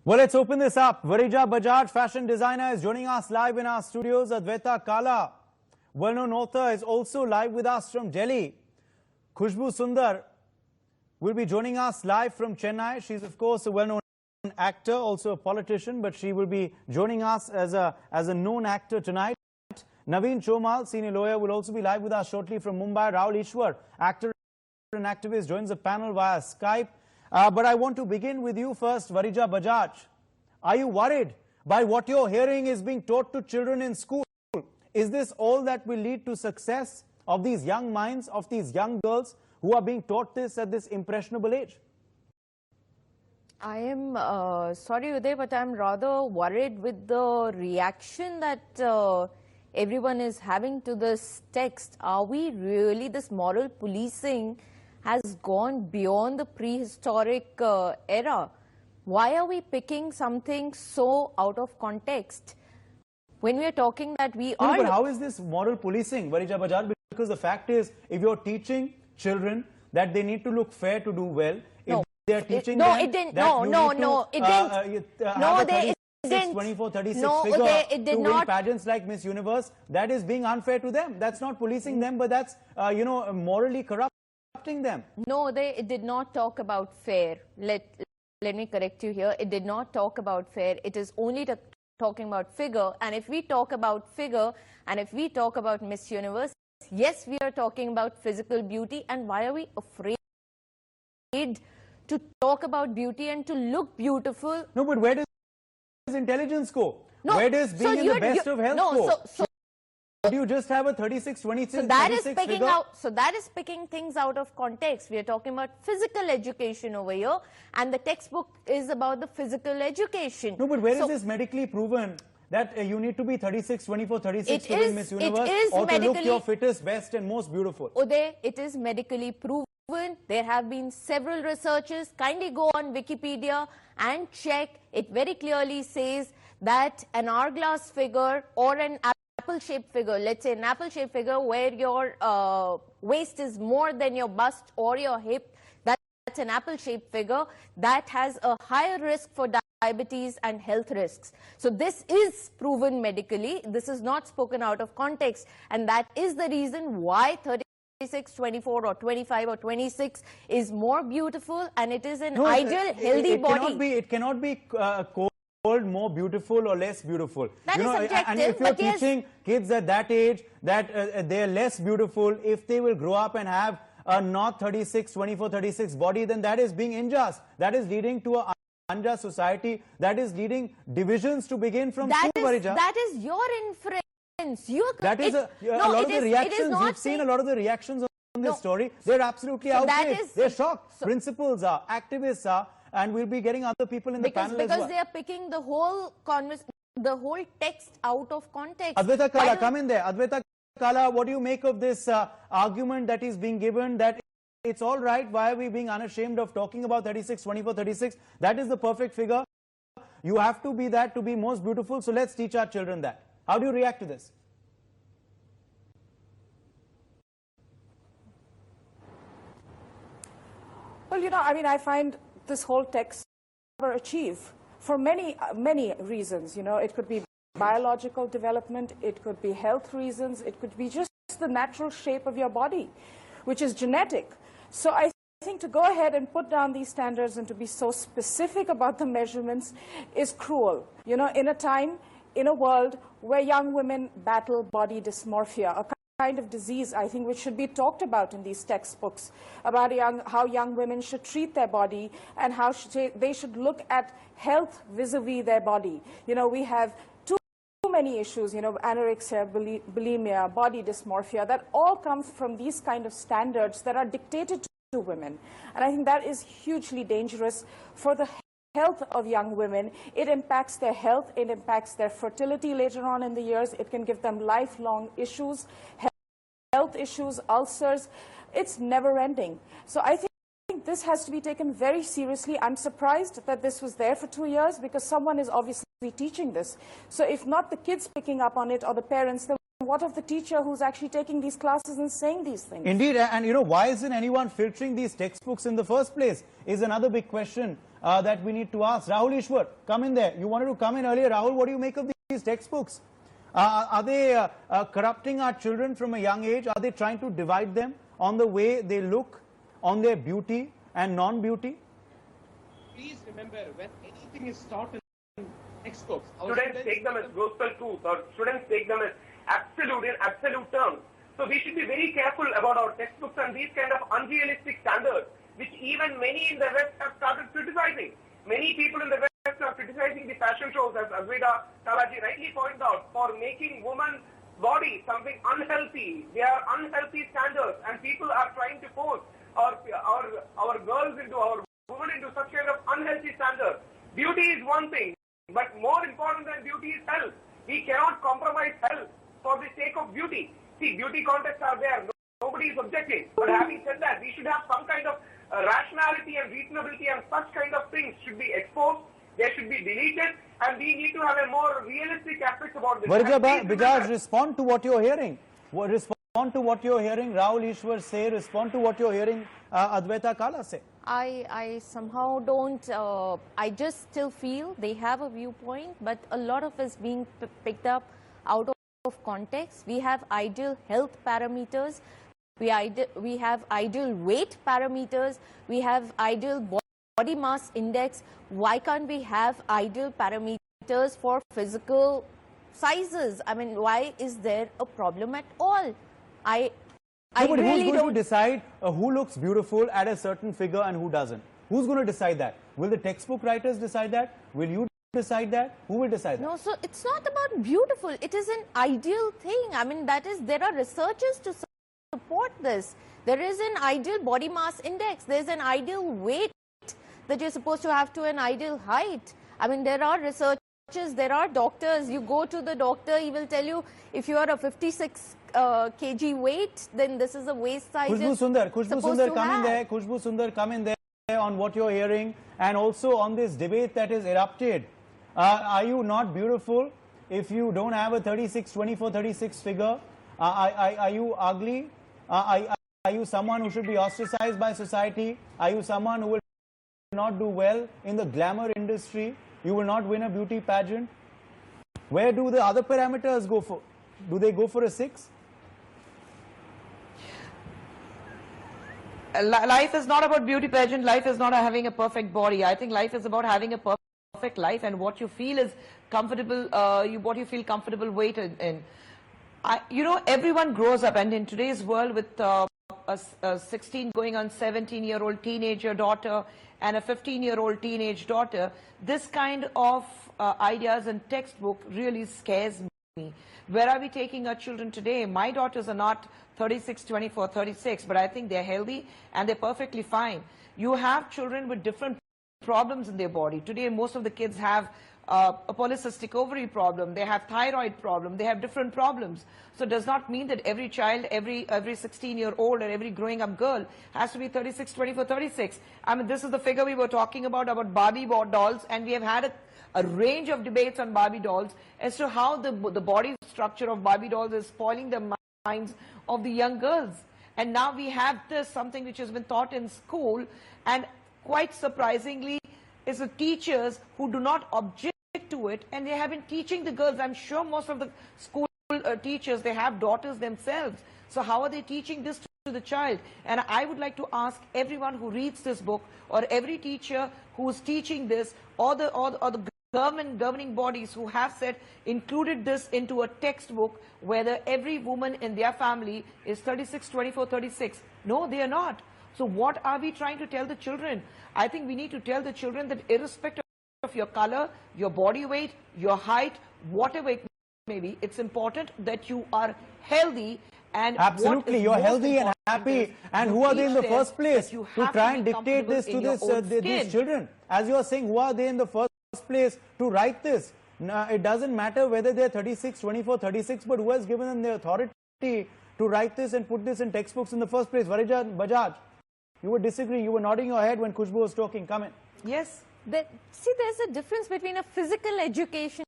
Well, let's open this up. Varija Bajaj, fashion designer, is joining us live in our studios. Adwaita Kala, well-known author, is also live with us from Delhi. Khushbu Sundar will be joining us live from Chennai. She's, of course, a well-known actor, also a politician, but she will be joining us as a known actor tonight. Naveen Chomal, senior lawyer, will also be live with us shortly from Mumbai. Rahul Ishwar, actor and activist, joins the panel via Skype. But I want to begin with you first, Varija Bajaj. Are you worried by what you're hearing is being taught to children in school? Is this all that will lead to success of these young minds, of these young girls who are being taught this at this impressionable age? I am sorry, Uday, but I'm rather worried with the reaction that everyone is having to this text. Are we really, this moral policing has gone beyond the prehistoric era? Why are we picking something so out of context when we are talking that we are... But how is this moral policing, Varija Bajaj? Because the fact is, if you're teaching children that they need to look fair to do well, if they are teaching them it didn't. that It didn't. 24, 36 no, figure it did to not. win pageants like Miss Universe, that is being unfair to them. That's not policing them, but that's, morally corrupting them. No, it did not talk about fair. Let me correct you here. It did not talk about fair. It is only talking about figure. And if we talk about figure, and if we talk about Miss Universe, yes, we are talking about physical beauty. And why are we afraid to talk about beauty and to look beautiful? No, but where does intelligence go? No, where does being in the best of health go? Do you just have a 36, 26, so that is picking figure? out. So that is picking things out of context. We are talking about physical education over here, and the textbook is about the physical education. No, but where is this medically proven that you need to be 36, 24, 36 to win Miss Universe, or to look your fittest, best, and most beautiful? Uday, it is medically proven. There have been several researches. Kindly go on Wikipedia and check. It very clearly says that an hourglass figure or an apple-shaped figure, let's say an apple-shaped figure where your waist is more than your bust or your hip, that's an apple-shaped figure, that has a higher risk for diabetes and health risks. So this is proven medically. This is not spoken out of context, and that is the reason why 36, 24 or 25 or 26 is more beautiful, and it is an ideal, healthy body. It cannot be called more beautiful or less beautiful. That is subjective. And if you're teaching kids at that age that they're less beautiful, if they will grow up and have a not 36, 24, 36 body, then that is being unjust. That is leading to an unjust society. That is leading divisions to begin from school, Varija. That is your inference. That is a lot of the reactions. We've seen a lot of the reactions on this story. They're absolutely outraged. They're shocked. Principals are, activists are, and we'll be getting other people in the panel as well. Because they are picking the whole text out of context. Adwaita Kala, come in there. Adwaita Kala, what do you make of this argument that is being given that it's all right, why are we being unashamed of talking about 36, 24, 36? That is the perfect figure. You have to be that to be most beautiful, so let's teach our children that. How do you react to this? Well, I find this whole text never achieve for many reasons. It could be biological development, it could be health reasons, it could be just the natural shape of your body, which is genetic. So I think to go ahead and put down these standards and to be so specific about the measurements is cruel. In a time, in a world where young women battle body dysmorphia, a kind of disease, I think, which should be talked about in these textbooks, about how young women should treat their body and how they should look at health vis-a-vis their body. We have too many issues, anorexia, bulimia, body dysmorphia, that all comes from these kind of standards that are dictated to women. And I think that is hugely dangerous for the health of young women. It impacts their health, it impacts their fertility later on in the years, it can give them lifelong issues, health issues, ulcers. It's never ending. So I think this has to be taken very seriously. I'm surprised that this was there for 2 years because someone is obviously teaching this. So if not the kids picking up on it or the parents, then what of the teacher who's actually taking these classes and saying these things? Indeed, and why isn't anyone filtering these textbooks in the first place is another big question. that we need to ask. Rahul Ishwar, come in there. You wanted to come in earlier. Rahul, what do you make of these textbooks? Are they corrupting our children from a young age? Are they trying to divide them on the way they look, on their beauty and non-beauty? Please remember, when anything is taught in textbooks, students take them as gospel truth, or students take them as absolute in absolute terms. So we should be very careful about our textbooks and these kind of unrealistic standards, which even many in the West have started criticizing. Many people in the West are criticizing the fashion shows, as Varija Bajaj rightly pointed out, for making women's body something unhealthy. They are unhealthy standards, and people are trying to force our girls into, our women into such kind of unhealthy standards. Beauty is one thing, but more important than beauty is health. We cannot compromise health for the sake of beauty. See, beauty contests are there. Nobody is objecting. But having said that, we should have some kind of rationality and reasonability, and such kind of things should be exposed. They should be deleted, and we need to have a more realistic aspect about this. Varija Bajaj, respond to what you're hearing. Respond to what you're hearing. Rahul Ishwar say, respond to what you're hearing Advaita Kala say. I somehow don't, I just still feel they have a viewpoint, but a lot of it is being picked up out of context. We have ideal health parameters, we have ideal weight parameters, we have ideal body mass index. Why can't we have ideal parameters for physical sizes? I mean, why is there a problem at all? I really who's don't going to decide who looks beautiful at a certain figure and who doesn't? Who's going to decide that? Will the textbook writers decide that? Will you decide that? Who will decide that? No, so it's not about beautiful. It is an ideal thing. I mean, that is, there are researchers to support this. There is an ideal body mass index. There's an ideal weight that you're supposed to have to an ideal height. I mean, there are researchers, there are doctors. You go to the doctor, he will tell you if you are a 56 kg weight, then this is the waist size. Khushbu Sundar, come in there. Khushbu Sundar, come in there on what you're hearing, and also on this debate that is erupted. Are you not beautiful if you don't have a 24, 36 figure? Are you ugly? Are you someone who should be ostracized by society? Are you someone who will not do well in the glamour industry? You will not win a beauty pageant? Where do the other parameters go for? Do they go for a 6? Life is not about beauty pageant. Life is not having a perfect body. I think life is about having a perfect life, and what you feel is comfortable, what you feel comfortable weighted in. You know, everyone grows up, and in today's world with a 16 going on 17-year-old teenager daughter and a 15-year-old teenage daughter, this kind of ideas and textbook really scares me. Where are we taking our children today? My daughters are not 36, 24, 36, but I think they're healthy and they're perfectly fine. You have children with different problems in their body. Today, most of the kids have a polycystic ovary problem, they have thyroid problem, they have different problems. So it does not mean that every child, every 16-year-old or every growing up girl has to be 36, 24, 36. I mean, this is the figure we were talking about Barbie dolls, and we have had a range of debates on Barbie dolls as to how the body structure of Barbie dolls is spoiling the minds of the young girls. And now we have this, something which has been taught in school, and quite surprisingly is the teachers who do not object to it, and they have been teaching the girls. I'm sure most of the school teachers, they have daughters themselves. So how are they teaching this to the child? And I would like to ask everyone who reads this book, or every teacher who is teaching this, or the governing bodies who have said, included this into a textbook, whether every woman in their family is 36, 24, 36. No, they are not. So what are we trying to tell the children? I think we need to tell the children that irrespective of your color, your body weight, your height, whatever it may be, it's important that you are healthy. And absolutely, you're healthy and happy. And who are they in the first place to try and dictate this to these children? As you are saying, who are they in the first place to write this? It doesn't matter whether they're 36, 24, 36, but who has given them the authority to write this and put this in textbooks in the first place? Varija Bajaj, you were disagreeing, you were nodding your head when Khushbu was talking. Come in. Yes. See, there's a difference between a physical education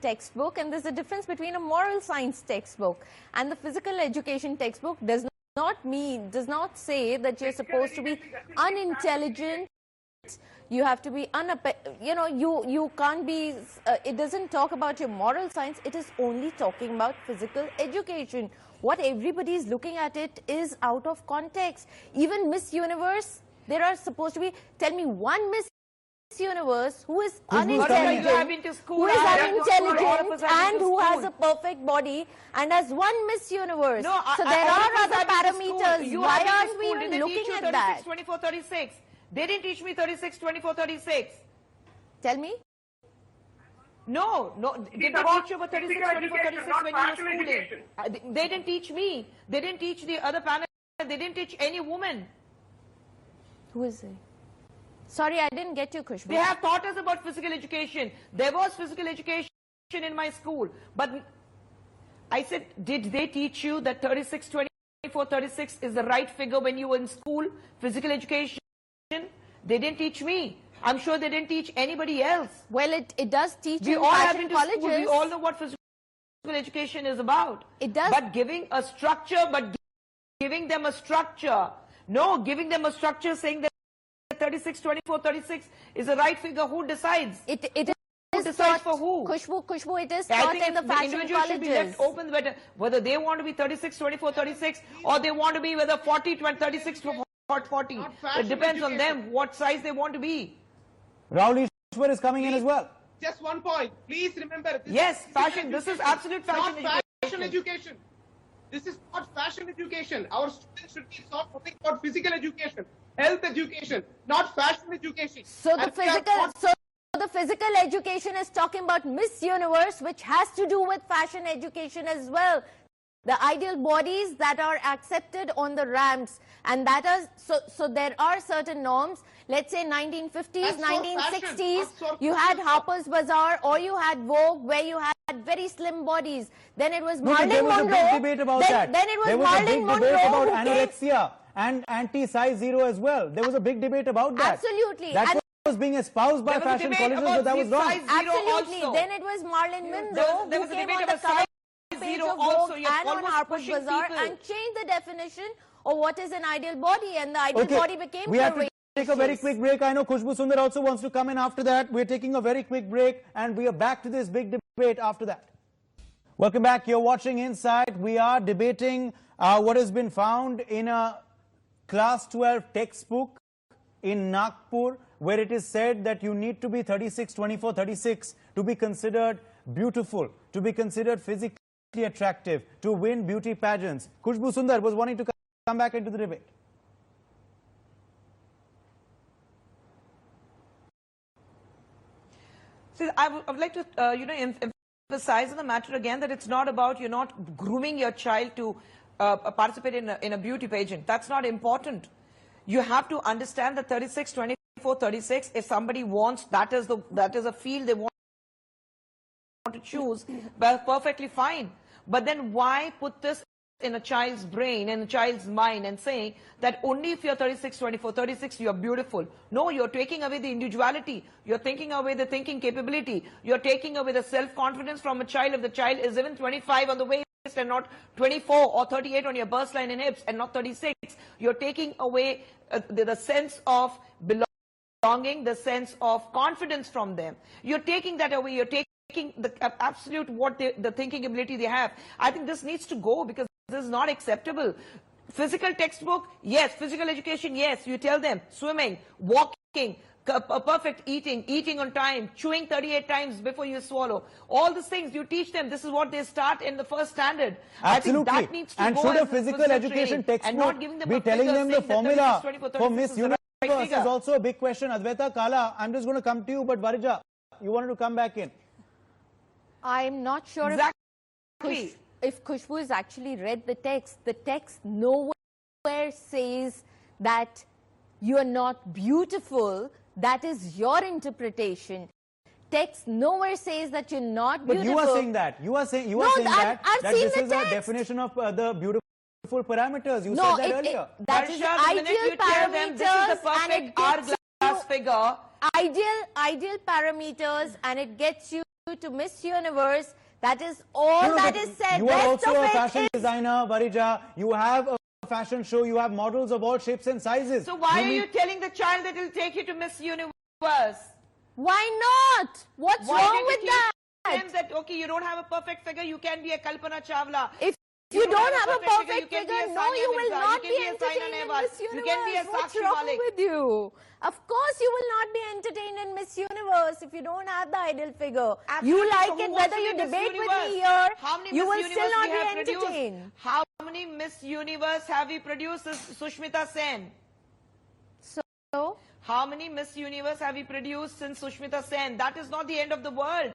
textbook and there's a difference between a moral science textbook. And the physical education textbook does not say that you're supposed to be unintelligent, you have to be, you can't be, it doesn't talk about your moral science, it is only talking about physical education. What everybody is looking at it is out of context. Even Miss Universe, there are supposed to be, tell me one Miss Universe who is unintelligent, who is unintelligent and who has a perfect body and has one Miss Universe. No, so there are other parameters. Why aren't we even looking at that? 24, 36. They didn't teach me 36, 24, 36. Tell me. No, did they teach you about 36, 24, 36 when you were schooling? They didn't teach me. They didn't teach the other panel. They didn't teach any woman. Who is it? Sorry, I didn't get you, Khushbu. They have taught us about physical education. There was physical education in my school. But I said, did they teach you that 36, 24, 36 is the right figure when you were in school? Physical education? They didn't teach me. I'm sure they didn't teach anybody else. Well, it does teach we in all fashion have been to colleges. School. We all know what physical education is about. It does. But giving a structure, giving them a structure. No, giving them a structure saying that 36, 24, 36 is the right figure. Who decides? It who is decides taught, for who? Khushbu, it is taught in the fashion individual colleges. should be left open whether they want to be 36, 24, 36 or they want to be whether 40, 36 to 40. It depends on them what size they want to be. Rahul Ishwar is coming in as well. Just one point. Please remember. Yes, fashion. This is absolute fashion not fashion education. This is not fashion education. Our students should be taught something about physical education, health education, not fashion education. So the physical education is talking about Miss Universe, which has to do with fashion education as well. The ideal bodies that are accepted on the ramps, and that is so there are certain norms. Let's say 1950s, 1960s, you had Harper's Bazaar or you had Vogue, where you had very slim bodies. Then it was Marilyn Monroe. There was a big debate about that. Then it was there was Marilyn a big Monroe debate about anorexia and anti-size zero as well. There was a big debate about that. Absolutely. That was being espoused by fashion colleges, but that was wrong. Absolutely. Then it was Marilyn Monroe There who was a came debate on the about cover size page zero of also. Vogue You're and on almost Harper's pushing Bazaar people. and changed the definition of what is an ideal body, and the ideal body became we have to take a very quick break. I know Khushbu Sundar also wants to come in after that. We're taking a very quick break and we are back to this big debate after that. Welcome back. You're watching Inside. We are debating what has been found in a class 12 textbook in Nagpur, where it is said that you need to be 36, 24, 36 to be considered beautiful, to be considered physically attractive, to win beauty pageants. Khushbu Sundar was wanting to come back into the debate. See, I would like to, emphasize on the matter again that it's not about you're not grooming your child to participate in a beauty pageant. That's not important. You have to understand that 36, 24, 36, if somebody wants, that is a field they want to choose, well, perfectly fine. But then why put this in a child's brain, in a child's mind, and saying that only if you're 36, 24, 36, you're beautiful? No, you're taking away the individuality. You're taking away the thinking capability. You're taking away the self-confidence from a child. If the child is even 25 on the waist and not 24 or 38 on your bust line and hips and not 36, you're taking away the sense of belonging, the sense of confidence from them. You're taking that away. You're taking the absolute the thinking ability they have. I think this needs to go because this is not acceptable. Physical textbook, yes. Physical education, yes. You tell them swimming, walking, perfect eating on time, chewing 38 times before you swallow. All these things you teach them. This is what they start in the first standard. Absolutely. I think that needs to and go should a as physical education textbook be telling them the formula for Miss Universe is also a big question. Advaita, Kala, I'm just going to come to you, but Varija, you wanted to come back in. I'm not sure if Khushbu has actually read the text nowhere says that you are not beautiful. That is your interpretation. Text nowhere says that you're not beautiful. But you are saying that. You are saying that this is a definition of the beautiful parameters. You said that earlier. That is ideal parameters, this is the perfect hourglass figure. Ideal parameters, and it gets you to Miss Universe. That is all that is said. You are also a fashion designer, Varija. You have a fashion show. You have models of all shapes and sizes. So why are you telling the child that it will take you to Miss Universe? Why not? What's wrong with that? That okay, you don't have a perfect figure, you can be a Kalpana Chawla. If you don't have a perfect figure, figure, no, you will not be entertained in Miss Universe. You can be a What's Sakshi wrong Malik. with you? Of course you will not be entertained in Miss Universe if you don't have the ideal figure. Absolutely. You like So it who wants whether to you be Miss debate with Universe? me here, How many you Miss will Universe still not we be have produced? entertained. How many Miss Universe have we produced? Sushmita Sen. So? How many Miss Universe have we produced since Sushmita Sen? That is not the end of the world.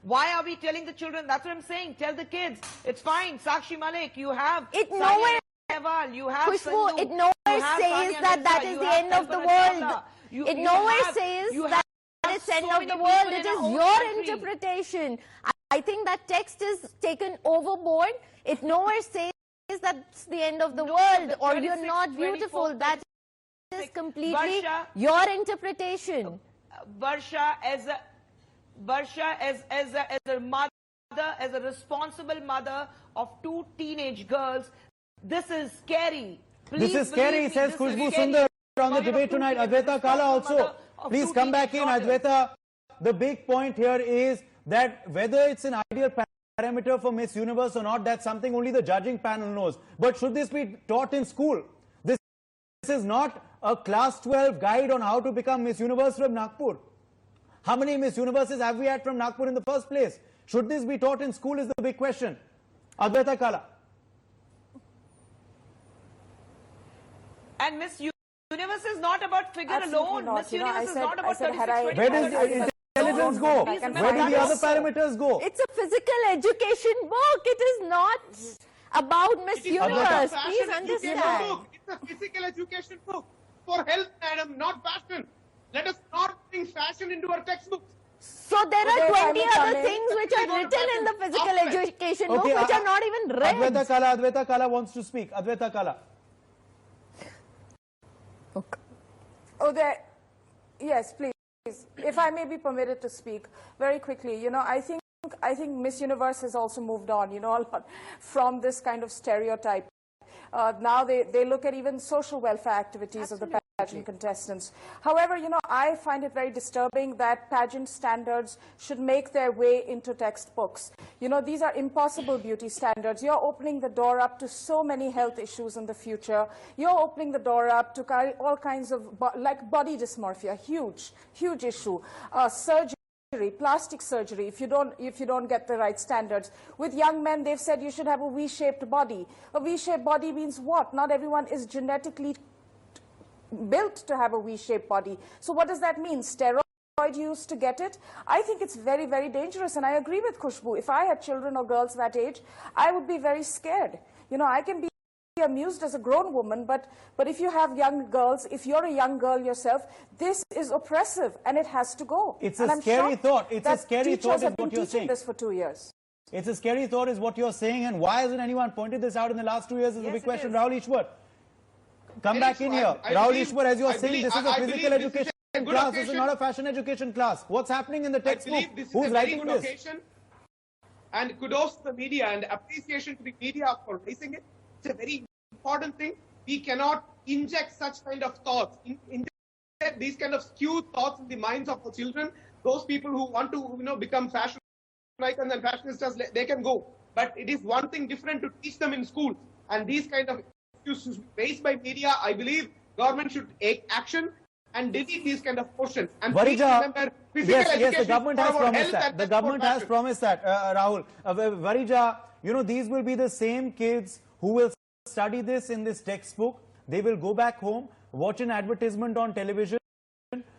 Why are we telling the children? That's what I'm saying. Tell the kids. It's fine. Sakshi Malik, you have It Saina nowhere, Nehwal, you have Khushbu, Sandhu, it nowhere you have says Sania that Mirza, that is you the have end of the Kalpana world. Chawla. It nowhere says that it's end of the world. It is your interpretation. I think that text is taken overboard. It nowhere says that's the end of the world or you're not beautiful. That is completely your interpretation. Varsha as a mother, as a responsible mother of 2 teenage girls, this is scary. Please this is scary, says Khushbu Sundar on the debate tonight. Adwaita Kala also. Please come back in. Adwaita, the big point here is that whether it's an ideal parameter for Miss Universe or not, that's something only the judging panel knows. But should this be taught in school? This is not a class 12 guide on how to become Miss Universe from Nagpur. How many Miss Universes have we had from Nagpur in the first place? Should this be taught in school is the big question. Adwaita Kala. And Miss Universe is not about figure alone. Not. Miss Universe is not about 36, Where does the intelligence go? Where do the other parameters go? It's a physical education book. It is not about Miss Universe. Please understand. It's a physical education book for health, madam, not fashion. Let us not bring fashion into our textbooks. So there are 20 other things which are written in the physical education book which are not even read. Adwaita Kala wants to speak. Adwaita Kala. Okay. Yes, please. If I may be permitted to speak very quickly, you know, I think Miss Universe has also moved on, you know, a lot from this kind of stereotype. Now they look at even social welfare activities of the pageant contestants. However, you know, I find it very disturbing that pageant standards should make their way into textbooks. You know, these are impossible beauty standards. You're opening the door up to so many health issues in the future. You're opening the door up to all kinds of, like body dysmorphia, huge issue. Surgery, plastic surgery, if you don't get the right standards. With young men, they've said you should have a V-shaped body. A V-shaped body means what? Not everyone is genetically built to have a V-shaped body. So what does that mean? Steroid use to get it? I think it's very, very dangerous, and I agree with Khushbu. If I had children or girls that age, I would be very scared. You know, I can be amused as a grown woman, but if you have young girls, if you're a young girl yourself, this is oppressive and it has to go. It's a scary thought. It's a scary thought is what you're saying. Teachers have been teaching this for 2 years. It's a scary thought is what you're saying, and why hasn't anyone pointed this out in the last 2 years is the big question. Rahul Ishwar, come back in here. Rahul Ishwar, as you're saying, this is a physical education class. This is not a fashion education class. What's happening in the textbook? Who's writing this? And kudos to the media and appreciation to the media for raising it. It's a very important thing. We cannot inject such kind of thoughts, inject these kind of skewed thoughts in the minds of the children. Those people who want to, you know, become fashion icons and fashionistas, they can go. But it is one thing different to teach them in schools. And these kind of issues raised by media, I believe government should take action and delete these kind of portions. And Varija, yes, the government has promised that. The government has promised that, Rahul. Varija, you know, these will be the same kids who will study this in this textbook. They will go back home, watch an advertisement on television,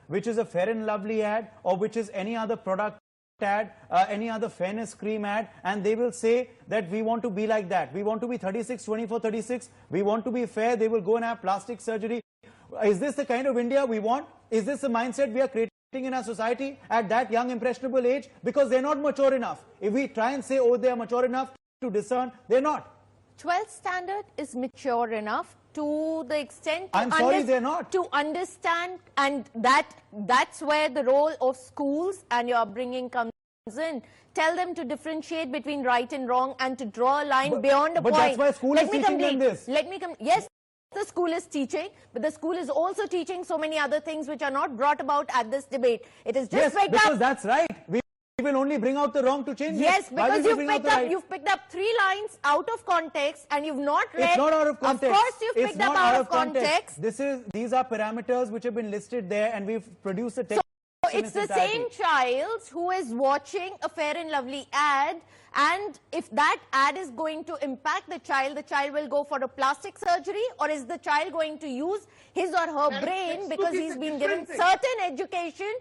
which is a Fair and Lovely ad, or which is any other product ad, any other fairness cream ad, and they will say that we want to be like that. We want to be 36, 24, 36. We want to be fair. They will go and have plastic surgery. Is this the kind of India we want? Is this the mindset we are creating in our society at that young, impressionable age? Because they're not mature enough. If we try and say, oh, they are mature enough to discern, they're not. 12th standard is mature enough to the extent they're not. To understand, and that's where the role of schools and your upbringing comes in. Tell them to differentiate between right and wrong and to draw a line beyond a point. But that's why school is teaching them this. Yes, the school is teaching, but the school is also teaching so many other things which are not brought about at this debate. It is just Yes, because that's right. We will only bring out the wrong to change Yes, it. Why because will we bring out the right? you've picked up 3 lines out of context and you've not read. It's not out of context. Of course you've It's picked up not out of context. These are parameters which have been listed there, and we've produced a text. So it's the same child who is watching a Fair and Lovely ad, and if that ad is going to impact the child will go for a plastic surgery, or is the child going to use his or her brain because he's been given certain education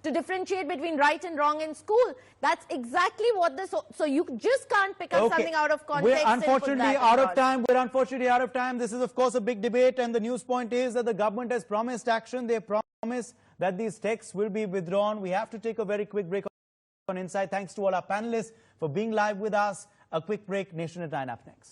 to differentiate between right and wrong in school? That's exactly what this. So you just can't pick up something out of context. We're unfortunately out of time. We're unfortunately out of time. This is, of course, a big debate, and the news point is that the government has promised action. They promised that these texts will be withdrawn. We have to take a very quick break on Inside. Thanks to all our panelists for being live with us. A quick break. Nation at 9 up next.